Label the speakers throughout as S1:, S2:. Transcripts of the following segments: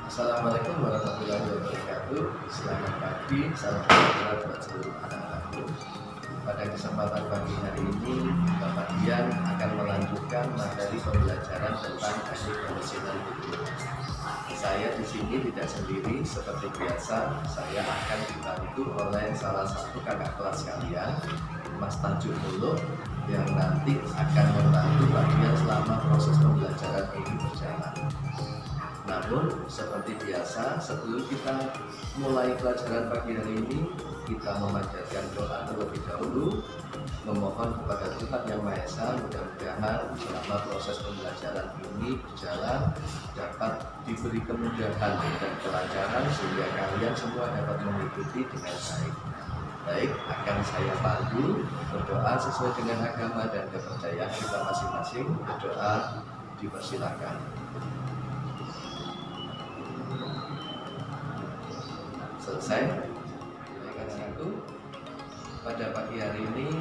S1: Assalamualaikum warahmatullahi wabarakatuh. Selamat pagi, salam sejahtera buat seluruh anak-anakku. Pada kesempatan pagi hari ini, Bapak Dian akan melanjutkan materi pembelajaran tentang teknik pemesinan tubuh. Saya di sini tidak sendiri seperti biasa. Saya akan dibantu oleh salah satu kakak kelas kalian, Mas Tajuk Muluk, yang nanti akan membantu Pak Dian selama proses pembelajaran ini berjalan. Namun, seperti biasa, sebelum kita mulai pelajaran pagi hari ini, kita memanjatkan doa terlebih dahulu, memohon kepada Tuhan Yang Maha Esa, mudah-mudahan selama proses pembelajaran ini berjalan dapat diberi kemudahan dan kelancaran sehingga kalian semua dapat mengikuti dengan baik. Baik, akan saya pandu berdoa sesuai dengan agama dan kepercayaan kita masing-masing. Berdoa dipersilakan. Selesai. Dengan itu, pada pagi hari ini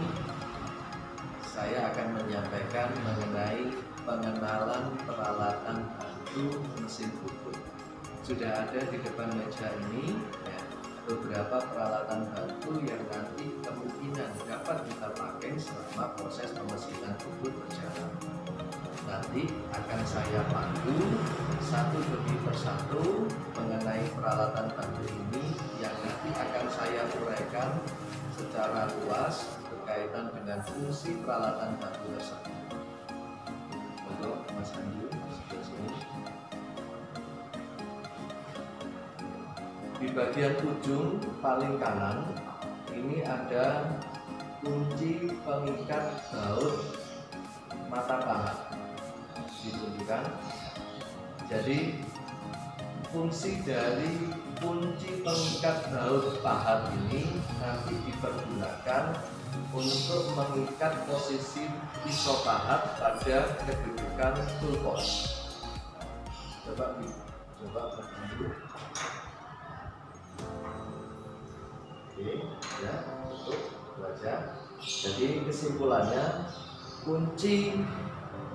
S1: saya akan menyampaikan mengenai pengenalan peralatan bantu mesin bubut. Sudah ada di depan meja ini ya, beberapa peralatan bantu yang nanti kemungkinan dapat kita pakai selama proses pemesinan bubut berjalan. Nanti akan saya pandu satu demi persatu mengenai peralatan bantu ini yang nanti akan saya uraikan secara luas berkaitan dengan fungsi peralatan bantu tersebut. Untuk Mas Anju sebelah sini. Di bagian ujung paling kanan ini ada kunci pengikat baut mata paha. Ditunjukkan. Jadi fungsi dari kunci pengikat baut pahat ini nanti dipergunakan untuk mengikat posisi pisau pahat pada kedudukan tulpos. Coba dulu. Oke, ya, tutup, baca. Jadi kesimpulannya, kunci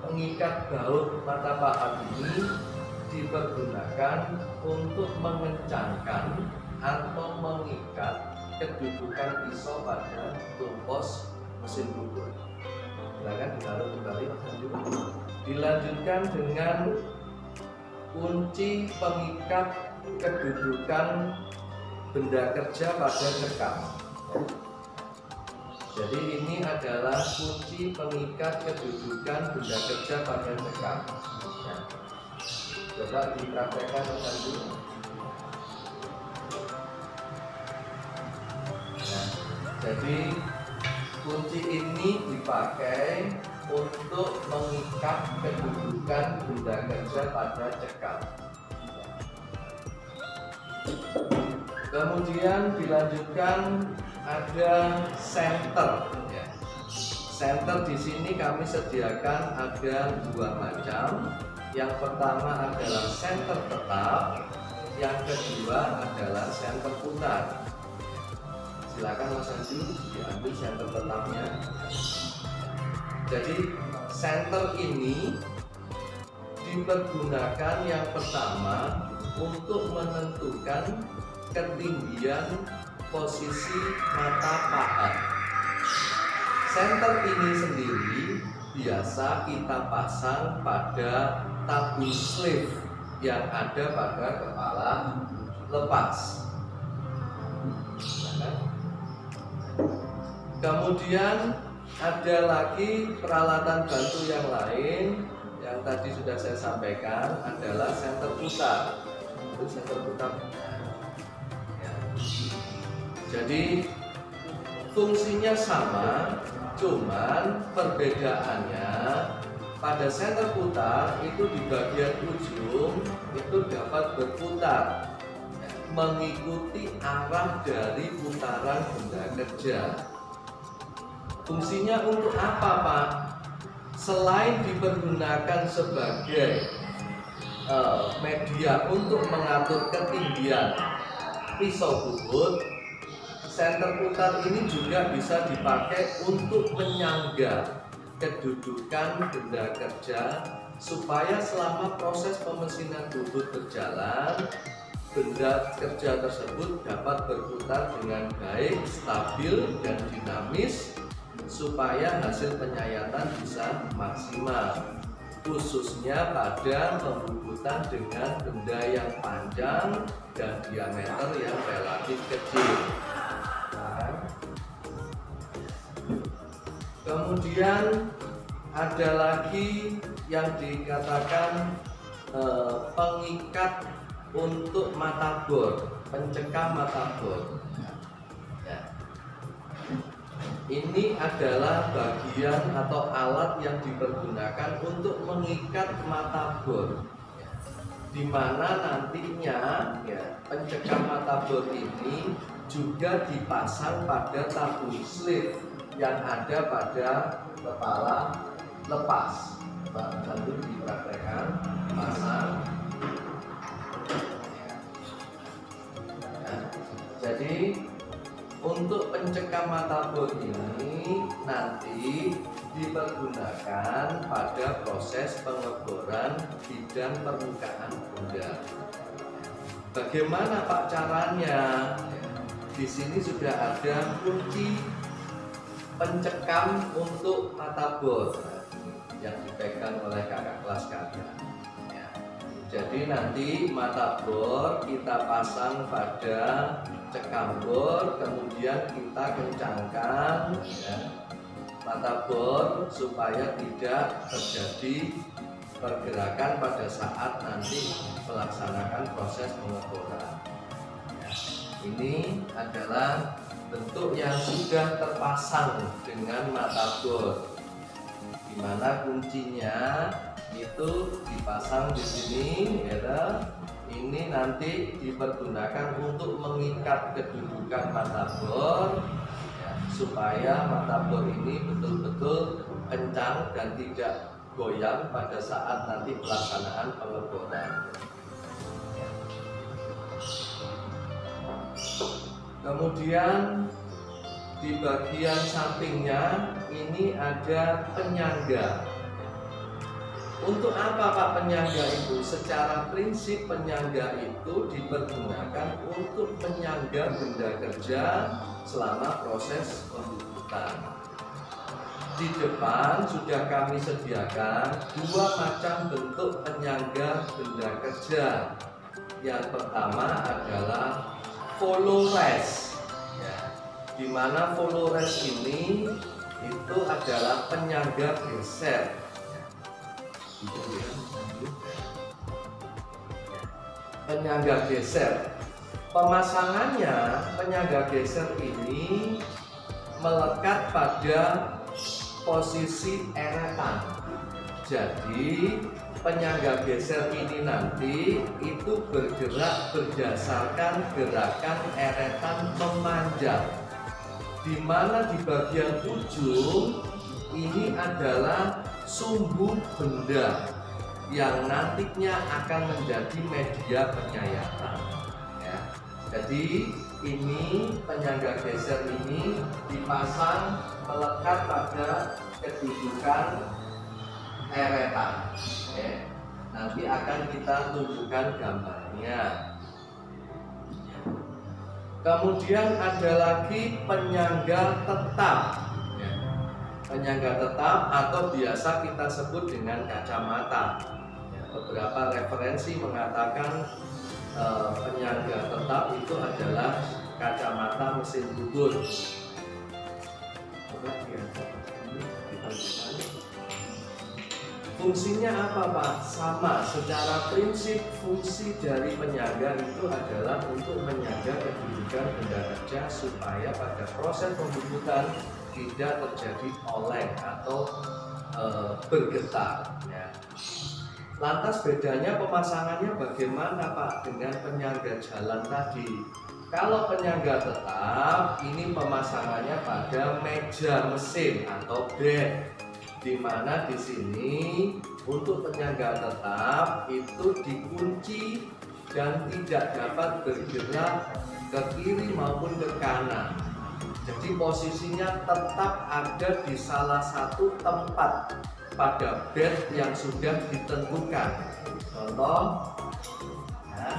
S1: pengikat baut mata pahat ini dipergunakan untuk mengencangkan atau mengikat kedudukan pisau pada tumpos mesin bubut. Silakan ditaruh kembali Mas Anju. Dilanjutkan dengan kunci pengikat kedudukan benda kerja pada cekam. Jadi ini adalah kunci pengikat kedudukan benda kerja pada cekam. Ya. Coba dipraktekkan dulu. Nah, jadi kunci ini dipakai untuk mengikat kedudukan benda kerja pada cekam. Kemudian dilanjutkan ada senter. Ya. Senter di sini kami sediakan ada dua macam. Yang pertama adalah senter tetap, yang kedua adalah senter putar. Silakan Mas Anju diambil senter tetapnya. Jadi senter ini dipergunakan yang pertama untuk menentukan ketinggian posisi mata pahat. Senter ini sendiri biasa kita pasang pada tabung sleeve yang ada pada kepala lepas. Kemudian ada lagi peralatan bantu yang lain yang tadi sudah saya sampaikan adalah senter putar. Itu senter putar. Jadi fungsinya sama, cuman perbedaannya pada senter putar itu di bagian ujung itu dapat berputar mengikuti arah dari putaran benda kerja. Fungsinya untuk apa, Pak? Selain dipergunakan sebagai media untuk mengatur ketinggian pisau bubut, senter putar ini juga bisa dipakai untuk menyangga kedudukan benda kerja supaya selama proses pemesinan bubut berjalan, benda kerja tersebut dapat berputar dengan baik, stabil, dan dinamis supaya hasil penyayatan bisa maksimal, khususnya pada pembubutan dengan benda yang panjang dan diameter yang relatif kecil. Kemudian ada lagi yang dikatakan pengikat untuk mata bor, pencekam mata bor. Ya. Ini adalah bagian atau alat yang dipergunakan untuk mengikat mata bor, di mana nantinya ya, pencekam mata bor ini juga dipasang pada tabung slip yang ada pada kepala lepas. Lalu dipraktekkan pasang. Jadi untuk pencekam mata bor ini nanti dipergunakan pada proses pengeboran bidang permukaan benda. Bagaimana Pak caranya? Di sini sudah ada kunci pencekam untuk mata bor yang dipegang oleh kakak kelas kalian. Jadi nanti mata bor kita pasang pada cekam bor, kemudian kita kencangkan ya, mata bor supaya tidak terjadi pergerakan pada saat nanti melaksanakan proses pengeboran. Ya, ini adalah bentuk yang sudah terpasang dengan mata bor, di mana kuncinya itu dipasang di sini, ya. Ini nanti dipergunakan untuk mengikat kedudukan mata bor, ya, supaya mata bor ini betul-betul kencang dan tidak goyang pada saat nanti pelaksanaan pengeboran. Kemudian di bagian sampingnya ini ada penyangga. Untuk apa Pak penyangga itu? Secara prinsip penyangga itu dipergunakan untuk menyangga benda kerja selama proses pembubutan. Di depan sudah kami sediakan dua macam bentuk penyangga benda kerja. Yang pertama adalah follow rest, ya, di mana follow rest ini itu adalah penyangga geser. Penyangga geser, pemasangannya penyangga geser ini melekat pada posisi eretan. Jadi penyangga geser ini nanti itu bergerak berdasarkan gerakan eretan memanjang, di mana di bagian ujung ini adalah sumbu benda yang nantinya akan menjadi media penyayatan. Ya. Jadi ini penyangga geser ini dipasang melekat pada kedudukan eretan. Ya. Nanti akan kita tunjukkan gambarnya. Kemudian ada lagi penyangga tetap. Ya. Penyangga tetap atau biasa kita sebut dengan kacamata. Ya. Beberapa referensi mengatakan penyangga tetap itu adalah kacamata mesin bubut. Fungsinya apa Pak? Sama, secara prinsip fungsi dari penyangga itu adalah untuk menyangga kedudukan benda kerja supaya pada proses pembubutan tidak terjadi oleng atau bergetar. Ya. Lantas bedanya pemasangannya bagaimana Pak dengan penyangga jalan tadi? Kalau penyangga tetap, ini pemasangannya pada meja mesin atau bed, di mana di sini untuk penyangga tetap itu dikunci dan tidak dapat bergerak ke kiri maupun ke kanan. Jadi posisinya tetap ada di salah satu tempat pada bed yang sudah ditentukan. Contoh, ya.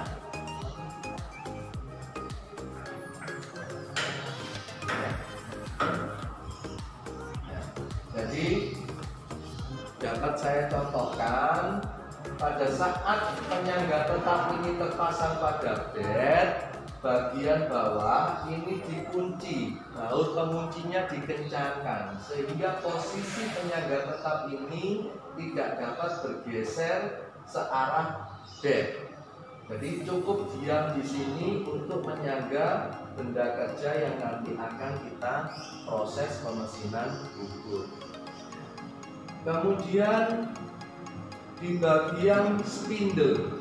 S1: Jadi dapat saya contohkan, pada saat penyangga tetap ini terpasang pada bed, bagian bawah ini dikunci, baut penguncinya dikencangkan sehingga posisi penyangga tetap ini tidak dapat bergeser searah bed. Jadi cukup diam di sini untuk menyangga benda kerja yang nanti akan kita proses pemesinan bubur. Kemudian di bagian spindle,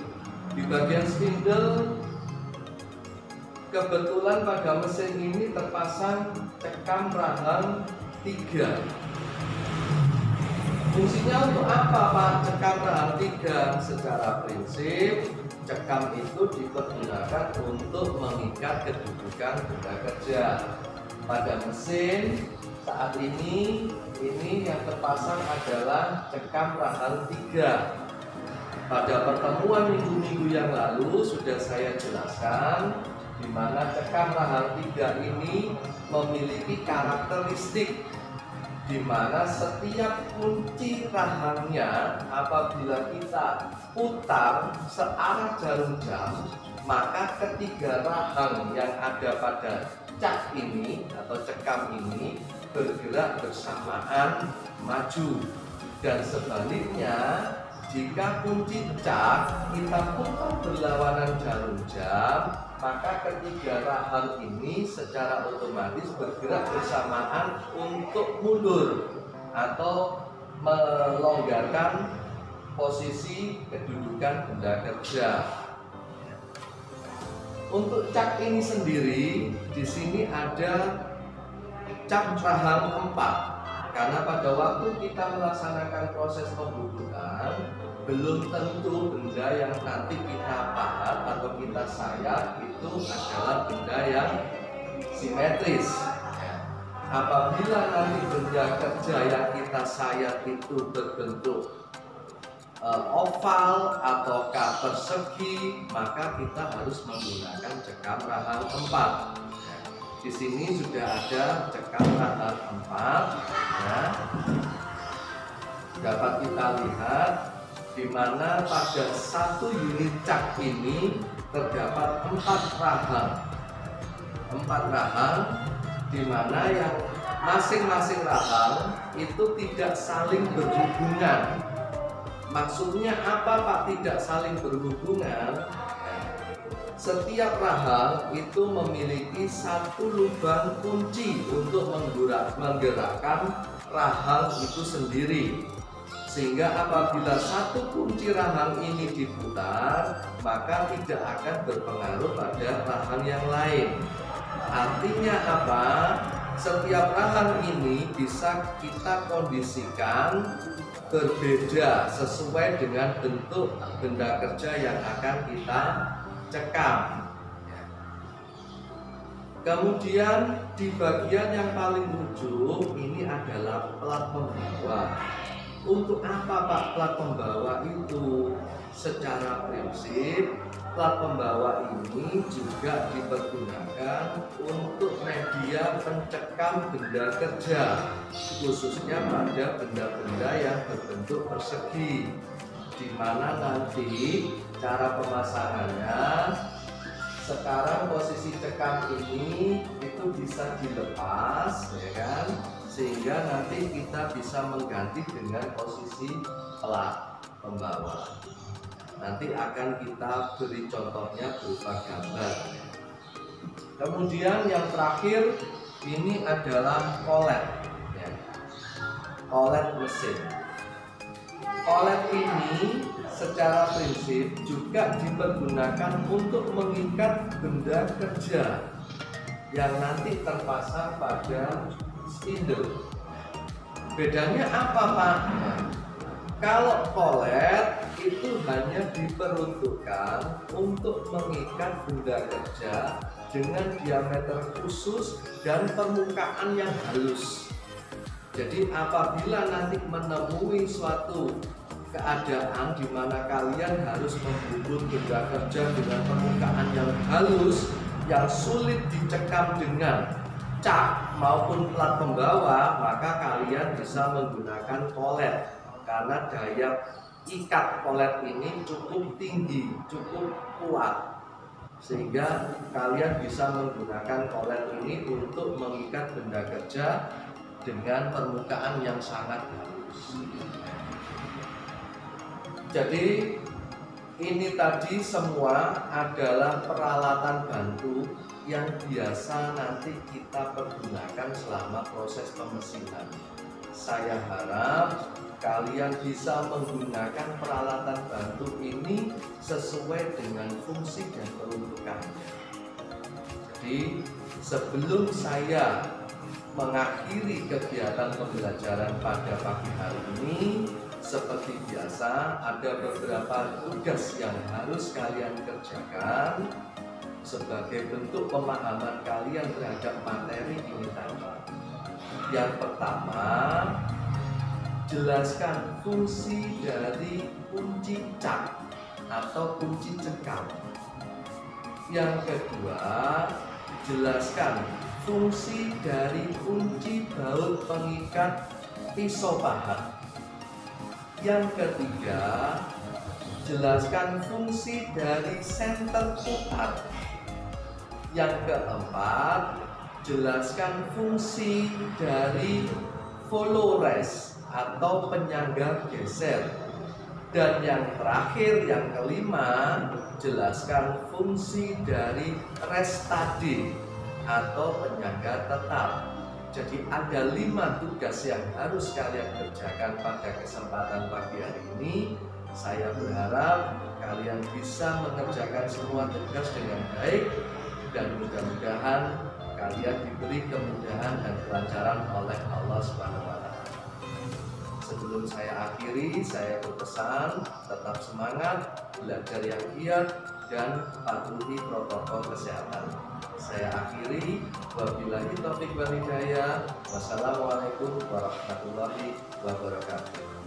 S1: kebetulan pada mesin ini terpasang cekam rahang 3. Fungsinya untuk apa Pak cekam rahang 3? Secara prinsip cekam itu dipergunakan untuk mengikat kedudukan benda kerja. Pada mesin saat ini yang terpasang adalah cekam rahang 3. Pada pertemuan minggu-minggu yang lalu sudah saya jelaskan di mana cekam rahang 3 ini memiliki karakteristik di mana setiap kunci rahangnya apabila kita putar searah jarum jam, maka ketiga rahang yang ada pada cak ini atau cekam ini bergerak bersamaan maju, dan sebaliknya jika kunci cak kita putar berlawanan jarum jam, maka ketiga rahang ini secara otomatis bergerak bersamaan untuk mundur atau melonggarkan posisi kedudukan benda kerja. Untuk cak ini sendiri di sini ada cak rahang 4, karena pada waktu kita melaksanakan proses pembuburan belum tentu benda yang nanti kita pahat atau kita sayat itu adalah benda yang simetris. Apabila nanti benda kerja yang kita sayat itu berbentuk oval ataukah persegi, maka kita harus menggunakan cekam rahang 4. Di sini sudah ada cekam rahang 4, ya. Dapat kita lihat di mana pada satu unit cak ini terdapat 4 rahang. 4 rahang di mana yang masing-masing rahang itu tidak saling berhubungan. Maksudnya apa Pak tidak saling berhubungan? Setiap rahang itu memiliki satu lubang kunci untuk menggerakkan rahang itu sendiri. Sehingga apabila satu kunci rahang ini diputar, maka tidak akan berpengaruh pada rahang yang lain. Artinya apa? Setiap rahang ini bisa kita kondisikan berbeda sesuai dengan bentuk benda kerja yang akan kita cekam. Kemudian di bagian yang paling ujung ini adalah plat pembawa. Untuk apa Pak plat pembawa itu? Secara prinsip plat pembawa ini juga dipergunakan untuk media pencekam benda kerja, khususnya pada benda-benda yang berbentuk persegi, di mana nanti cara pemasangannya sekarang posisi cekam ini itu bisa dilepas, ya kan? Sehingga nanti kita bisa mengganti dengan posisi plat pembawa. Nanti akan kita beri contohnya berupa gambar. Kemudian yang terakhir ini adalah kolet, ya. Kolet mesin. Kolet ini secara prinsip juga dipergunakan untuk mengikat benda kerja yang nanti terpasang pada spindle. Bedanya apa Pak? Kalau kolet itu hanya diperuntukkan untuk mengikat benda kerja dengan diameter khusus dan permukaan yang halus. Jadi apabila nanti menemui suatu keadaan di mana kalian harus membungkuk benda kerja dengan permukaan yang halus, yang sulit dicekam dengan cak maupun plat pembawa, maka kalian bisa menggunakan kolet karena daya ikat kolet ini cukup tinggi, cukup kuat, sehingga kalian bisa menggunakan kolet ini untuk mengikat benda kerja dengan permukaan yang sangat halus. Jadi ini tadi semua adalah peralatan bantu yang biasa nanti kita pergunakan selama proses pemesinan. Saya harap kalian bisa menggunakan peralatan bantu ini sesuai dengan fungsi dan peruntukannya. Jadi sebelum saya mengakhiri kegiatan pembelajaran pada pagi hari ini, seperti biasa ada beberapa tugas yang harus kalian kerjakan sebagai bentuk pemahaman kalian terhadap materi ini tadi. Yang pertama, jelaskan fungsi dari kunci cak atau kunci cekam. Yang kedua, jelaskan fungsi dari kunci baut pengikat pisau pahat. Yang ketiga, jelaskan fungsi dari senter putar. Yang keempat, jelaskan fungsi dari follow rest atau penyangga geser. Dan yang terakhir, yang kelima, jelaskan fungsi dari restade atau penyangga tetap. Jadi ada 5 tugas yang harus kalian kerjakan pada kesempatan pagi hari ini. Saya berharap kalian bisa mengerjakan semua tugas dengan baik dan mudah-mudahan kalian diberi kemudahan dan kelancaran oleh Allah Subhanahu wa Ta'ala. Sebelum saya akhiri, saya berpesan tetap semangat, belajar yang giat dan patuhi protokol kesehatan. Saya akhiri, wabillahi taufiq wal hidayah. Wassalamualaikum warahmatullahi wabarakatuh.